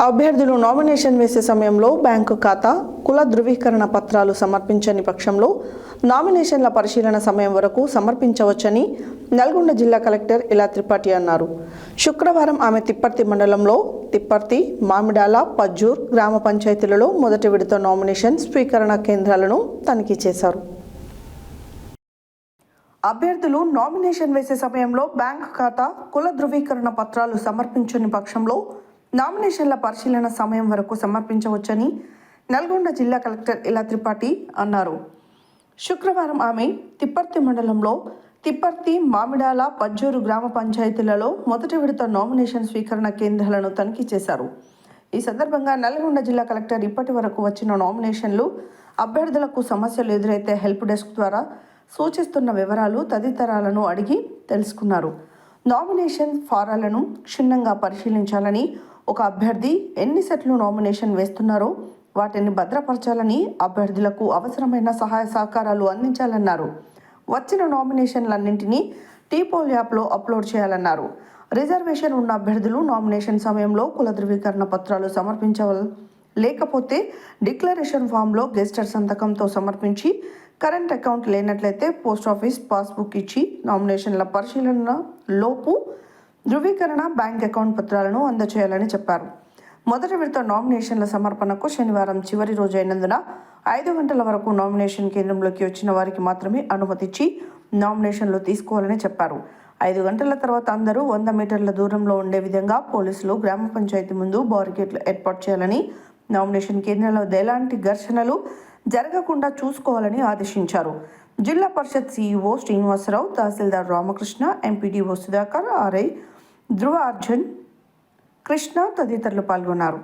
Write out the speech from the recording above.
అభ్యర్థులు నామినేషన్ వేసే సమయంలో బ్యాంకు ఖాతా, కుల ధృవీకరణ పత్రాలు సమర్పించని పక్షంలో నామినేషన్ల పరిశీలన సమయం వరకు సమర్పించవచ్చని నల్గొండ జిల్లా కలెక్టర్ ఇలా త్రిపాఠి అన్నారు. శుక్రవారం ఆమె తిప్పర్తి మండలంలో తిప్పర్తి, మామిడాల, పజ్జూర్ గ్రామ పంచాయతీలలో మొదటి విడత నామినేషన్ స్వీకరణ కేంద్రాలను తనిఖీ చేశారు. అభ్యర్థులు నామినేషన్ వేసే సమయంలో బ్యాంకు ఖాతా, కుల ధృవీకరణ పత్రాలు సమర్పించని పక్షంలో నామినేషన్ల పరిశీలన సమయం వరకు సమర్పించవచ్చని నల్గొండ జిల్లా కలెక్టర్ ఇలా త్రిపాఠి అన్నారు. శుక్రవారం ఆమె తిప్పర్తి మండలంలో తిప్పర్తి, మామిడాల, పజ్జూరు గ్రామ పంచాయతీలలో మొదటి విడత నామినేషన్ స్వీకరణ కేంద్రాలను తనిఖీ చేశారు. ఈ సందర్భంగా నల్గొండ జిల్లా కలెక్టర్ ఇప్పటి వరకు వచ్చిన నామినేషన్లు, అభ్యర్థులకు సమస్యలు ఎదురైతే హెల్ప్ డెస్క్ ద్వారా సూచిస్తున్న వివరాలు తదితరాలను అడిగి తెలుసుకున్నారు. నామినేషన్ ఫారాలను క్షుణ్ణంగా పరిశీలించాలని, ఒక అభ్యర్థి ఎన్ని సెట్లు నామినేషన్ వేస్తున్నారో వాటిని భద్రపరచాలని, అభ్యర్థులకు అవసరమైన సహాయ సహకారాలు అందించాలన్నారు. వచ్చిన నామినేషన్లన్నింటినీ టీపోల్ యాప్లో అప్లోడ్ చేయాలన్నారు. రిజర్వేషన్ ఉన్న అభ్యర్థులు నామినేషన్ సమయంలో కుల ధృవీకరణ పత్రాలు లేకపోతే డిక్లరేషన్ ఫామ్లో గెస్టర్ సంతకంతో సమర్పించి, కరెంట్ అకౌంట్ లేనట్లయితే పోస్ట్ ఆఫీస్ పాస్బుక్ ఇచ్చి నామినేషన్ల పరిశీలన లోపు ధృవీకరణ బ్యాంక్ అకౌంట్ పత్రాలను అందజేయాలని చెప్పారు. మొదటి విడత నామినేషన్ల సమర్పణకు శనివారం చివరి రోజు అయినందున 5 గంటల వరకు నామినేషన్ కేంద్రంలోకి వచ్చిన వారికి మాత్రమే అనుమతిచ్చి నామినేషన్లు తీసుకోవాలని చెప్పారు. 5 గంటల తర్వాత అందరూ 100 మీటర్ల దూరంలో ఉండే విధంగా పోలీసులు గ్రామ పంచాయతీ ముందు బారికేడ్లు ఏర్పాటు చేయాలని, నామినేషన్ కేంద్రంలో ఎలాంటి ఘర్షణలు జరగకుండా చూసుకోవాలని ఆదేశించారు. జిల్లా పరిషత్ సిఇఓ శ్రీనివాసరావు, తహసీల్దార్ రామకృష్ణ, ఎంపీడీఓ సుధాకర్, ఆర్ఐ ధ్రువ అర్జున్, కృష్ణ తదితరులు పాల్గొన్నారు.